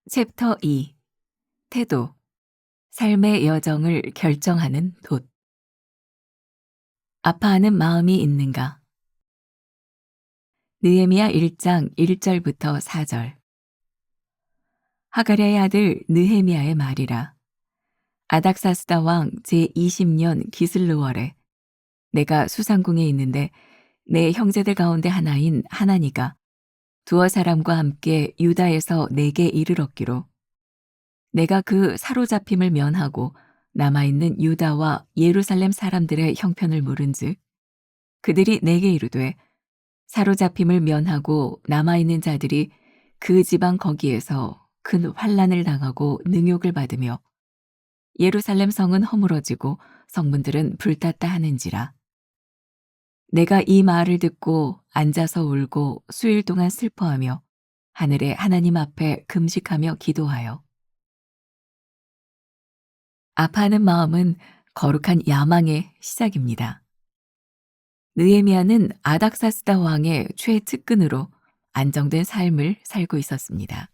챕터 2. 태도. 삶의 여정을 결정하는 돛. 아파하는 마음이 있는가? 느헤미야 1장 1절부터 4절. 하가랴의 아들 느헤미야의 말이라. 아닥사스다 왕 제20년 기슬르월에 내가 수상궁에 있는데 내 형제들 가운데 하나인 하나니가 두어 사람과 함께 유다에서 내게 이르렀기로 내가 그 사로잡힘을 면하고 남아있는 유다와 예루살렘 사람들의 형편을 물은즉 그들이 내게 이르되 사로잡힘을 면하고 남아있는 자들이 그 지방 거기에서 큰 환난을 당하고 능욕을 받으며 예루살렘 성은 허물어지고 성문들은 불탔다 하는지라. 내가 이 말을 듣고 앉아서 울고 수일 동안 슬퍼하며 하늘의 하나님 앞에 금식하며 기도하여 아파하는 마음은 거룩한 야망의 시작입니다. 느헤미야는 아닥사스다 왕의 최측근으로 안정된 삶을 살고 있었습니다.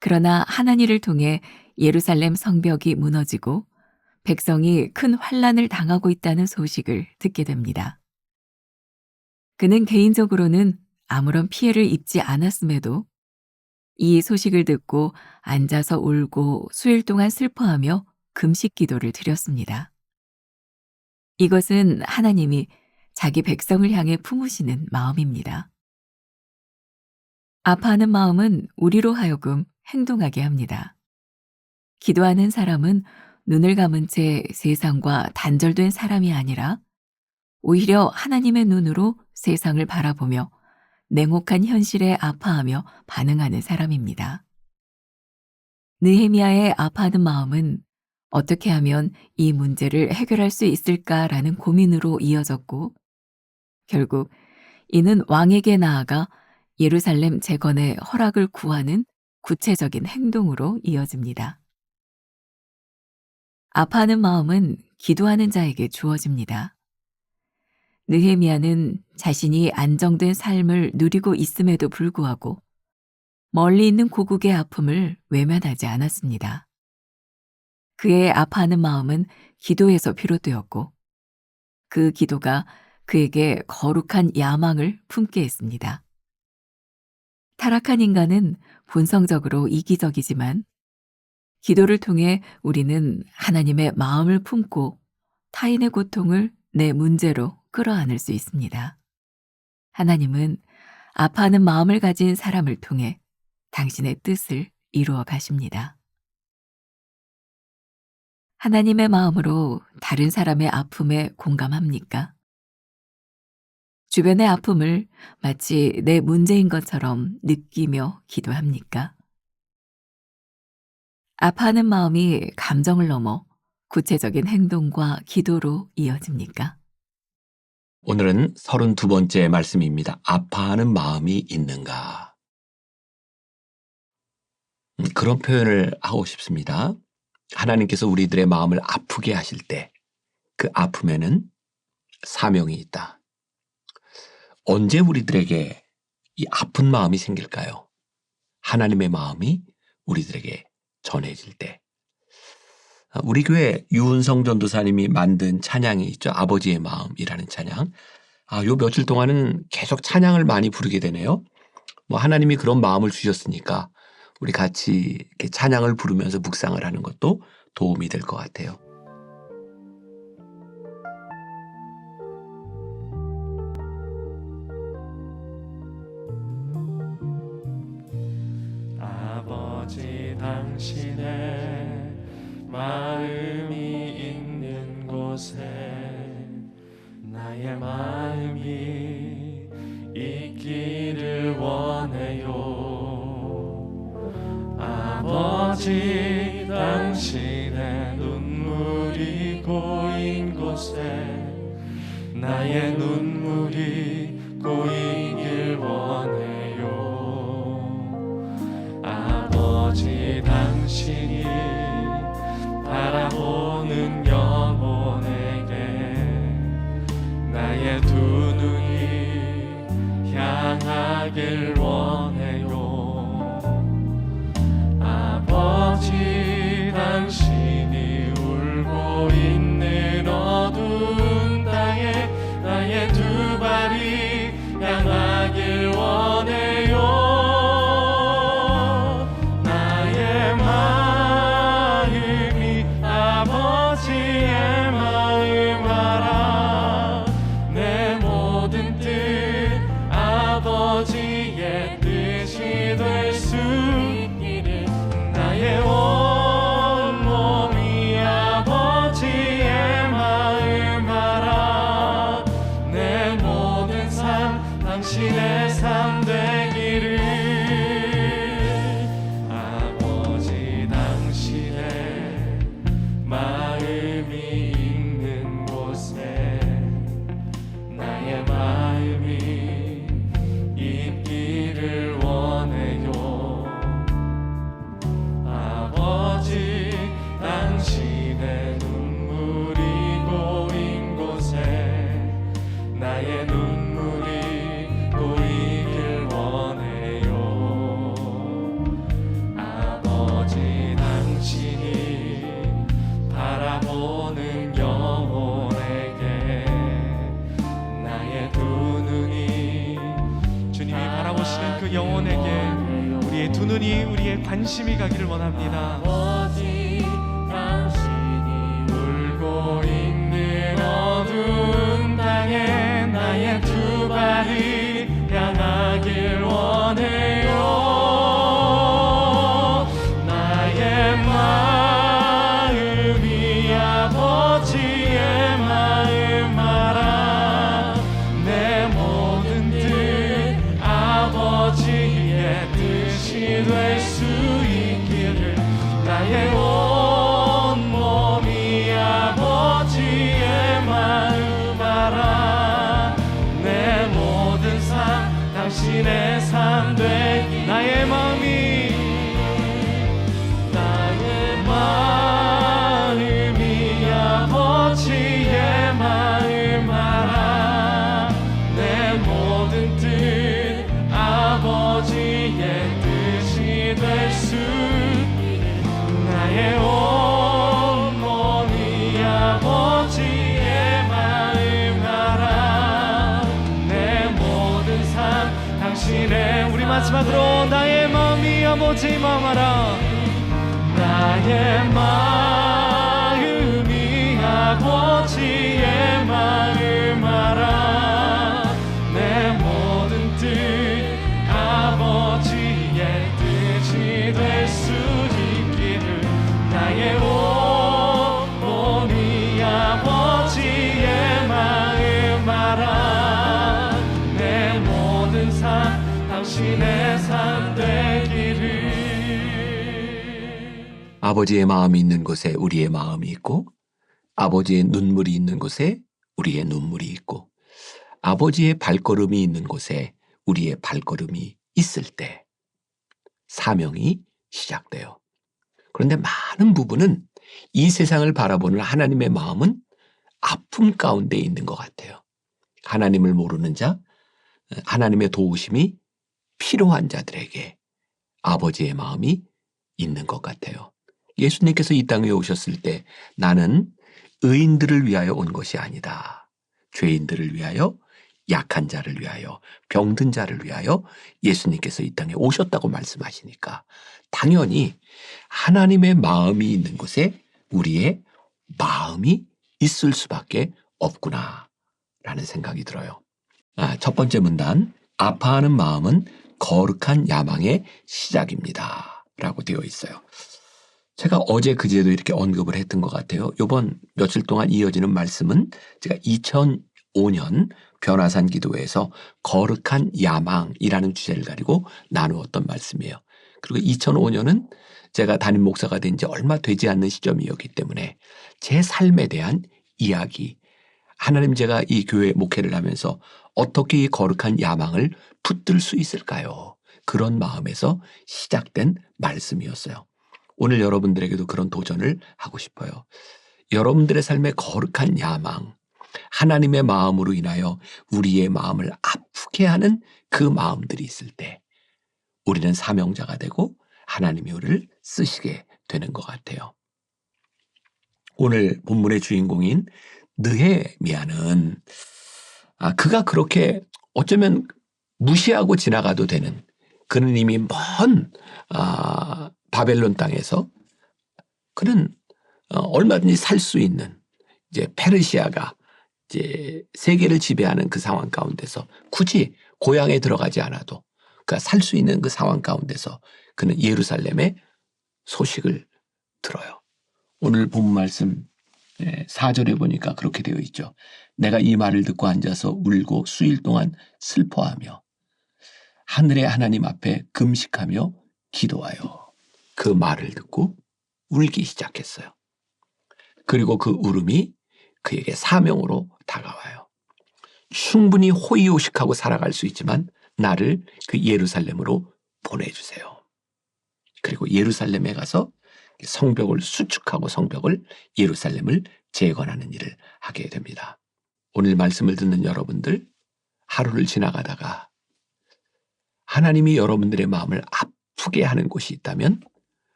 그러나 하나님 일을 통해 예루살렘 성벽이 무너지고 백성이 큰 환난을 당하고 있다는 소식을 듣게 됩니다. 그는 개인적으로는 아무런 피해를 입지 않았음에도 이 소식을 듣고 앉아서 울고 수일 동안 슬퍼하며 금식 기도를 드렸습니다. 이것은 하나님이 자기 백성을 향해 품으시는 마음입니다. 아파하는 마음은 우리로 하여금 행동하게 합니다. 기도하는 사람은 눈을 감은 채 세상과 단절된 사람이 아니라 오히려 하나님의 눈으로 세상을 바라보며 냉혹한 현실에 아파하며 반응하는 사람입니다. 느헤미야의 아파하는 마음은 어떻게 하면 이 문제를 해결할 수 있을까라는 고민으로 이어졌고 결국 이는 왕에게 나아가 예루살렘 재건의 허락을 구하는 구체적인 행동으로 이어집니다. 아파하는 마음은 기도하는 자에게 주어집니다. 느헤미야는 자신이 안정된 삶을 누리고 있음에도 불구하고 멀리 있는 고국의 아픔을 외면하지 않았습니다. 그의 아파하는 마음은 기도에서 비롯되었고 그 기도가 그에게 거룩한 야망을 품게 했습니다. 타락한 인간은 본성적으로 이기적이지만 기도를 통해 우리는 하나님의 마음을 품고 타인의 고통을 내 문제로 끌어안을 수 있습니다. 하나님은 아파하는 마음을 가진 사람을 통해 당신의 뜻을 이루어 가십니다. 하나님의 마음으로 다른 사람의 아픔에 공감합니까? 주변의 아픔을 마치 내 문제인 것처럼 느끼며 기도합니까? 아파하는 마음이 감정을 넘어 구체적인 행동과 기도로 이어집니까? 오늘은 32번째 말씀입니다. 아파하는 마음이 있는가? 그런 표현을 하고 싶습니다. 하나님께서 우리들의 마음을 아프게 하실 때 그 아픔에는 사명이 있다. 언제 우리들에게 이 아픈 마음이 생길까요? 하나님의 마음이 우리들에게 전해질 때. 우리 교회 유은성 전도사님이 만든 찬양이 있죠. 아버지의 마음이라는 찬양. 요 며칠 동안은 계속 찬양을 많이 부르게 되네요. 하나님이 그런 마음을 주셨으니까 우리 같이 이렇게 찬양을 부르면서 묵상을 하는 것도 도움이 될 것 같아요. 아버지 당신의 마음이 있는 곳에 나의 마음이 있기를 원해요. 아버지 당신의 눈물이 고인 곳에 나의 눈물이 고이길 원해요. 아버지 당신이 바라보는 영혼에게 나의 두 눈이 향하길 원해요. 있기를 나의 온몸이 아버지의 마음 알아 내 모든 삶 당신의 삶 되기를 아버지 당신의 마음이 있는 곳에 나의 마음이 있기를 원해요 아버지 당신의 눈물이 고인 곳에 나의 눈물이 고이길 원해요 아버지 당신이 바라보는 영혼에게 나의 두 눈이 주님이 바라보시는 그 영혼에게 우리의 두 눈이 우리의 관심이 가기를 원합니다 아버지 당신이 울고 있는 어두운 땅에 나의 두 발이 향하길 원해요 나의 마음이 아버지의 마음 알아 내 모든 뜻 아버지의 뜻이 될 수 있기를 나의 온몸이 아버지의 마음 알아 내 모든 삶 당신의 삶 되기 나의 마음이 아버지의 마음 알아 내 모든 뜻 아버지의 뜻이 될 수 나의 온몸이 아버지의 마음 알아 내 모든 삶 당신의 우리 마지막으로 나의 마음이 아버지의 마음 알아 나의 마음이 아버지의 마음 알아 내 모든 뜻 아버지의 뜻이 될 수 있기를 나의 온몸이 아버지의 마음 알아 내 모든 삶 당신의 삶 되기를 아버지의 마음이 있는 곳에 우리의 마음이 있고 아버지의 눈물이 있는 곳에 우리의 눈물이 있고 아버지의 발걸음이 있는 곳에 우리의 발걸음이 있을 때 사명이 시작돼요. 그런데 많은 부분은 이 세상을 바라보는 하나님의 마음은 아픔 가운데 있는 것 같아요. 하나님을 모르는 자, 하나님의 도우심이 필요한 자들에게 아버지의 마음이 있는 것 같아요. 예수님께서 이 땅에 오셨을 때 나는 의인들을 위하여 온 것이 아니다. 죄인들을 위하여, 약한 자를 위하여, 병든 자를 위하여 예수님께서 이 땅에 오셨다고 말씀하시니까 당연히 하나님의 마음이 있는 곳에 우리의 마음이 있을 수밖에 없구나 라는 생각이 들어요. 첫 번째 문단, 아파하는 마음은 거룩한 야망의 시작입니다 라고 되어 있어요. 제가 어제 그제도 이렇게 언급을 했던 것 같아요. 이번 며칠 동안 이어지는 말씀은 제가 2005년 변화산 기도회에서 거룩한 야망이라는 주제를 가지고 나누었던 말씀이에요. 그리고 2005년은 제가 담임 목사가 된 지 얼마 되지 않는 시점이었기 때문에 제 삶에 대한 이야기, 하나님 제가 이 교회 목회를 하면서 어떻게 이 거룩한 야망을 붙들 수 있을까요? 그런 마음에서 시작된 말씀이었어요. 오늘 여러분들에게도 그런 도전을 하고 싶어요. 여러분들의 삶의 거룩한 야망, 하나님의 마음으로 인하여 우리의 마음을 아프게 하는 그 마음들이 있을 때 우리는 사명자가 되고 하나님이 우리를 쓰시게 되는 것 같아요. 오늘 본문의 주인공인 느헤미야는 그가 그렇게 어쩌면 무시하고 지나가도 되는, 그는 이미 먼 바벨론 땅에서 그는 얼마든지 살 수 있는, 이제 페르시아가 이제 세계를 지배하는 그 상황 가운데서 굳이 고향에 들어가지 않아도 그가 살 수 있는 그 상황 가운데서 그는 예루살렘의 소식을 들어요. 오늘 본 말씀 4절에 보니까 그렇게 되어 있죠. 내가 이 말을 듣고 앉아서 울고 수일 동안 슬퍼하며 하늘의 하나님 앞에 금식하며 기도하여 그 말을 듣고 울기 시작했어요. 그리고 그 울음이 그에게 사명으로 다가와요. 충분히 호의호식하고 살아갈 수 있지만 나를 그 예루살렘으로 보내주세요. 그리고 예루살렘에 가서 성벽을 수축하고 성벽을 예루살렘을 재건하는 일을 하게 됩니다. 오늘 말씀을 듣는 여러분들, 하루를 지나가다가 하나님이 여러분들의 마음을 아프게 하는 곳이 있다면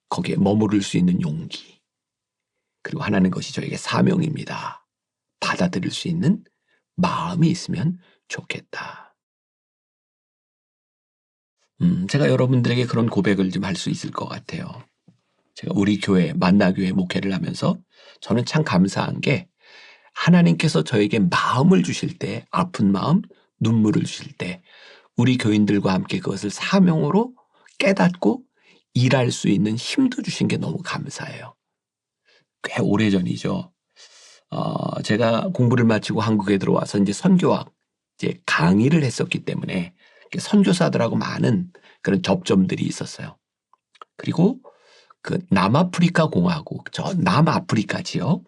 거기에 머무를 수 있는 용기, 그리고 하나님 것이 저에게 사명입니다. 받아들일 수 있는 마음이 있으면 좋겠다. 제가 여러분들에게 그런 고백을 좀 할 수 있을 것 같아요. 제가 우리 교회, 만나교회 목회를 하면서 저는 참 감사한 게 하나님께서 저에게 마음을 주실 때, 아픈 마음, 눈물을 주실 때 우리 교인들과 함께 그것을 사명으로 깨닫고 일할 수 있는 힘도 주신 게 너무 감사해요. 꽤 오래전이죠. 제가 공부를 마치고 한국에 들어와서 이제 선교학 강의를 했었기 때문에 선교사들하고 많은 그런 접점들이 있었어요. 그리고 그 남아프리카 공화국, 저 남아프리카 지역,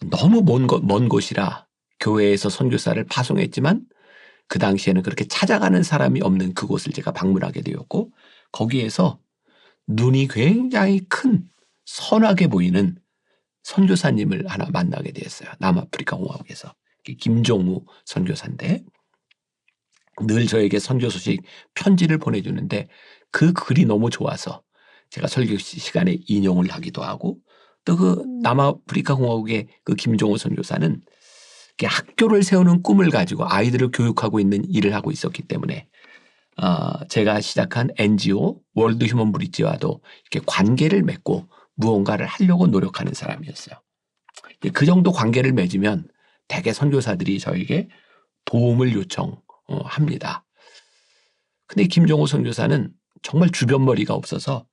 너무 먼 곳이라 교회에서 선교사를 파송했지만 그 당시에는 그렇게 찾아가는 사람이 없는 그곳을 제가 방문하게 되었고, 거기에서 눈이 굉장히 큰 선하게 보이는 선교사님을 하나 만나게 되었어요. 남아프리카 공화국에서. 김종우 선교사인데 늘 저에게 선교 소식 편지를 보내주는데 그 글이 너무 좋아서 제가 설교 시간에 인용을 하기도 하고, 또 그 남아프리카 공화국의 그 김종우 선교사는 학교를 세우는 꿈을 가지고 아이들을 교육하고 있는 일을 하고 있었기 때문에 제가 시작한 NGO 월드 휴먼 브릿지와도 이렇게 관계를 맺고 무언가를 하려고 노력하는 사람이었어요. 그 정도 관계를 맺으면 대개 선교사들이 저에게 도움을 요청합니다. 근데 김종호 선교사는 정말 주변머리가 없어서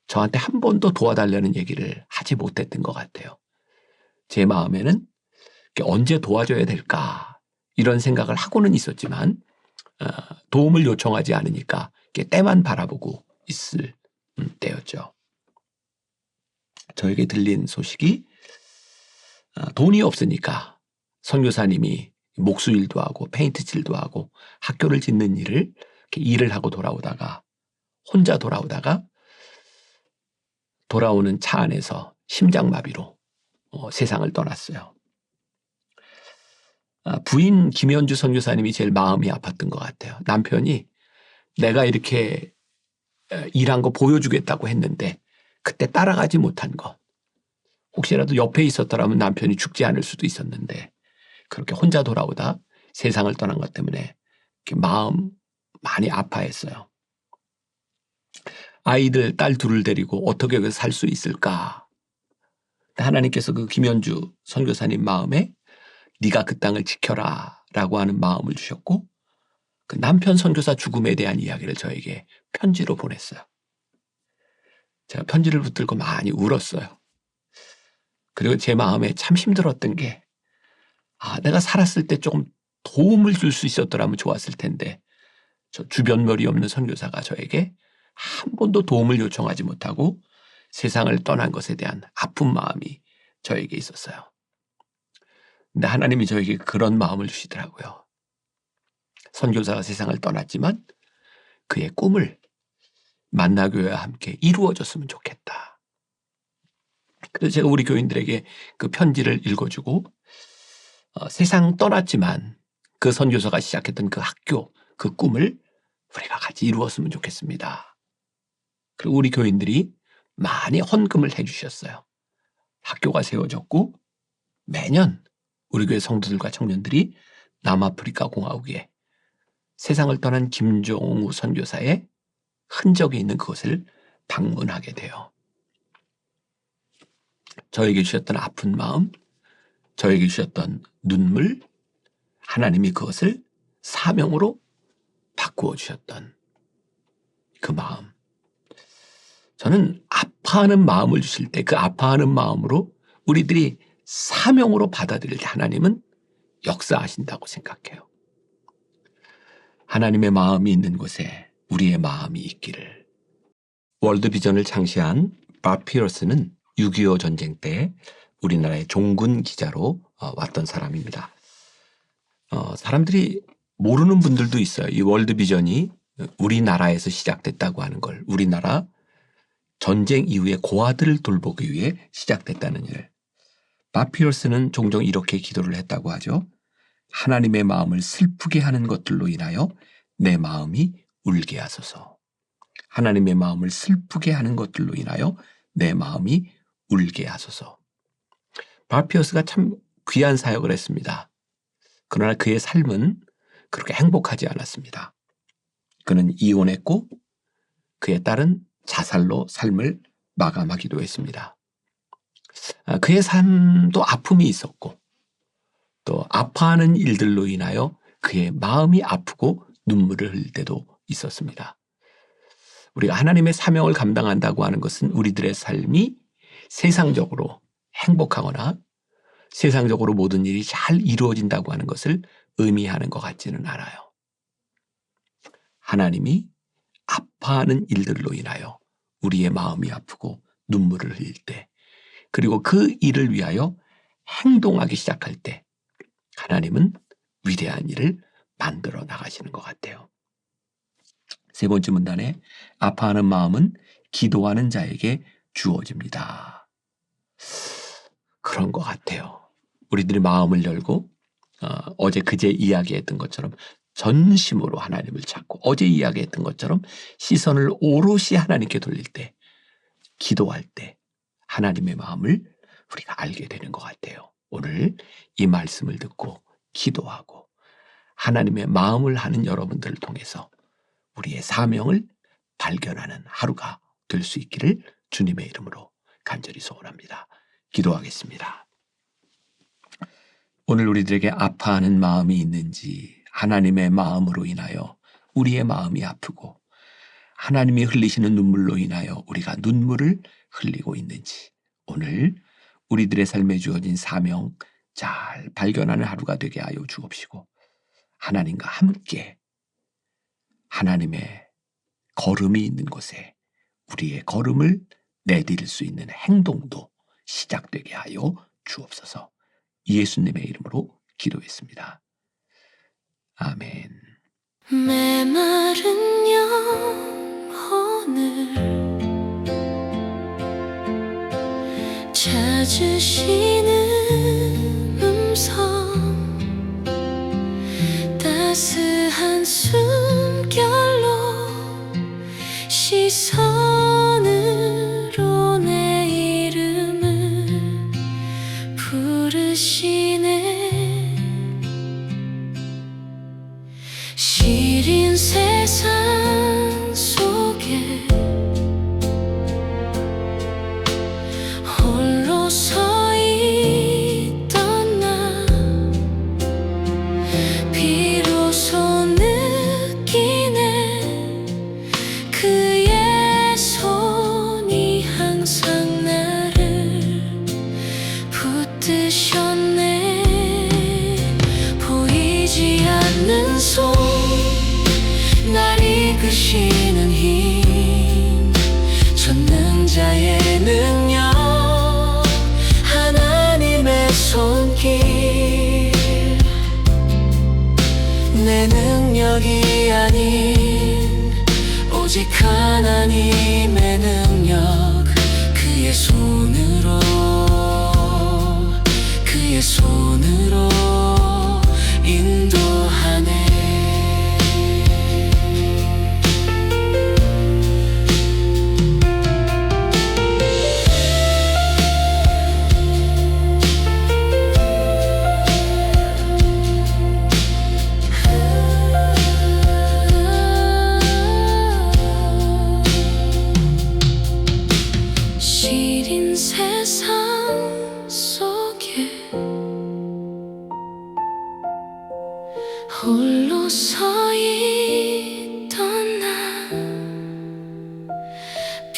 저한테 한 번도 도와달라는 얘기를 하지 못했던 것 같아요. 제 마음에는 언제 도와줘야 될까 이런 생각을 하고는 있었지만 도움을 요청하지 않으니까 때만 바라보고 있을 때였죠. 저에게 들린 소식이 돈이 없으니까 선교사님이 목수일도 하고 페인트칠도 하고 학교를 짓는 일을 하고 돌아오다가 혼자 돌아오는 차 안에서 심장마비로 세상을 떠났어요. 부인 김현주 선교사님이 제일 마음이 아팠던 것 같아요. 남편이 내가 이렇게 일한 거 보여주겠다고 했는데 그때 따라가지 못한 것. 혹시라도 옆에 있었더라면 남편이 죽지 않을 수도 있었는데 그렇게 혼자 돌아오다 세상을 떠난 것 때문에 마음 많이 아파했어요. 아이들 딸 둘을 데리고 어떻게 여기서 살 수 있을까. 하나님께서 그 김현주 선교사님 마음에 네가 그 땅을 지켜라 라고 하는 마음을 주셨고, 그 남편 선교사 죽음에 대한 이야기를 저에게 편지로 보냈어요. 제가 편지를 붙들고 많이 울었어요. 그리고 제 마음에 참 힘들었던 게 내가 살았을 때 조금 도움을 줄 수 있었더라면 좋았을 텐데 저 주변머리 없는 선교사가 저에게 한 번도 도움을 요청하지 못하고 세상을 떠난 것에 대한 아픈 마음이 저에게 있었어요. 근데 하나님이 저에게 그런 마음을 주시더라고요. 선교사가 세상을 떠났지만 그의 꿈을 만나교회와 함께 이루어졌으면 좋겠다. 그래서 제가 우리 교인들에게 그 편지를 읽어주고 세상 떠났지만 그 선교사가 시작했던 그 학교, 그 꿈을 우리가 같이 이루었으면 좋겠습니다. 그리고 우리 교인들이 많이 헌금을 해주셨어요. 학교가 세워졌고 매년 우리 교회 성도들과 청년들이 남아프리카 공화국에 세상을 떠난 김종우 선교사의 흔적이 있는 그곳을 방문하게 돼요. 저에게 주셨던 아픈 마음, 저에게 주셨던 눈물, 하나님이 그것을 사명으로 바꾸어 주셨던 그 마음. 저는 아파하는 마음을 주실 때 그 아파하는 마음으로 우리들이 사명으로 받아들일 때 하나님은 역사하신다고 생각해요. 하나님의 마음이 있는 곳에 우리의 마음이 있기를. 월드비전을 창시한 밥 피어스는 6.25 전쟁 때 우리나라의 종군 기자로 왔던 사람입니다. 사람들이 모르는 분들도 있어요. 이 월드비전이 우리나라에서 시작됐다고 하는 걸, 우리나라 전쟁 이후에 고아들을 돌보기 위해 시작됐다는 일. 밥 피어스는 종종 이렇게 기도를 했다고 하죠. 하나님의 마음을 슬프게 하는 것들로 인하여 내 마음이 울게 하소서. 하나님의 마음을 슬프게 하는 것들로 인하여 내 마음이 울게 하소서. 밥 피어스가 참 귀한 사역을 했습니다. 그러나 그의 삶은 그렇게 행복하지 않았습니다. 그는 이혼했고 그의 딸은 자살로 삶을 마감하기도 했습니다. 그의 삶도 아픔이 있었고 또 아파하는 일들로 인하여 그의 마음이 아프고 눈물을 흘릴 때도 있었습니다. 우리가 하나님의 사명을 감당한다고 하는 것은 우리들의 삶이 세상적으로 행복하거나 세상적으로 모든 일이 잘 이루어진다고 하는 것을 의미하는 것 같지는 않아요. 하나님이 아파하는 일들로 인하여 우리의 마음이 아프고 눈물을 흘릴 때, 그리고 그 일을 위하여 행동하기 시작할 때 하나님은 위대한 일을 만들어 나가시는 것 같아요. 세 번째 문단에 아파하는 마음은 기도하는 자에게 주어집니다. 그런 것 같아요. 우리들이 마음을 열고 어제 그제 이야기했던 것처럼 전심으로 하나님을 찾고 어제 이야기했던 것처럼 시선을 오롯이 하나님께 돌릴 때, 기도할 때 하나님의 마음을 우리가 알게 되는 것 같아요. 오늘 이 말씀을 듣고 기도하고 하나님의 마음을 하는 여러분들을 통해서 우리의 사명을 발견하는 하루가 될 수 있기를 주님의 이름으로 간절히 소원합니다. 기도하겠습니다. 오늘 우리들에게 아파하는 마음이 있는지, 하나님의 마음으로 인하여 우리의 마음이 아프고 하나님이 흘리시는 눈물로 인하여 우리가 눈물을 흘리고 있는지, 오늘 우리들의 삶에 주어진 사명 잘 발견하는 하루가 되게 하여 주옵시고 하나님과 함께 하나님의 걸음이 있는 곳에 우리의 걸음을 내디딜 수 있는 행동도 시작되게 하여 주옵소서. 예수님의 이름으로 기도했습니다. 아멘. 메마른 영혼을 찾으시는 음성, 따스한 숨결로 시선으로 내 이름을 부르시네. 시린 세상 속에 홀로 서 있던 나, 비로소 느끼네. 그의 손이 항상 나를 붙드셨네. 보이지 않는 손, 날 이끄시는 힘, 전능자의 능력, 하나님의 손길. 내 능력이 아닌 오직 하나님의 능력, 그의 손으로, 그의 손으로 인도하네.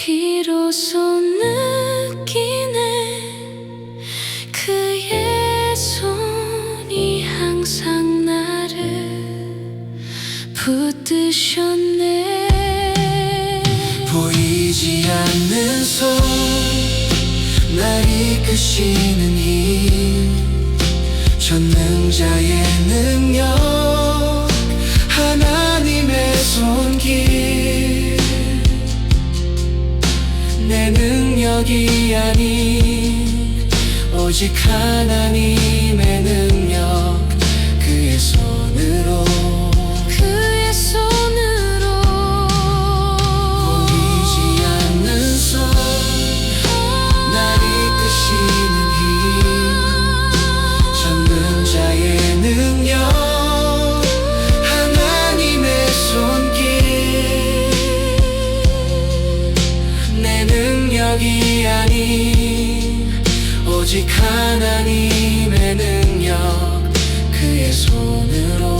비로소 느끼네 그의 손이 항상 나를 붙드셨네. 보이지 않는 손 날 이끄시는 힘 전능자의 능력 하나님의 손길 내 능력이 아닌 오직 하나님의 능력 그의 손으로 보이지 않는 손 날 이끄시는 힘 전능자의 능력 하나님의 손길 내 능력이 아닌 오직 하나님의 능력 그의 손으로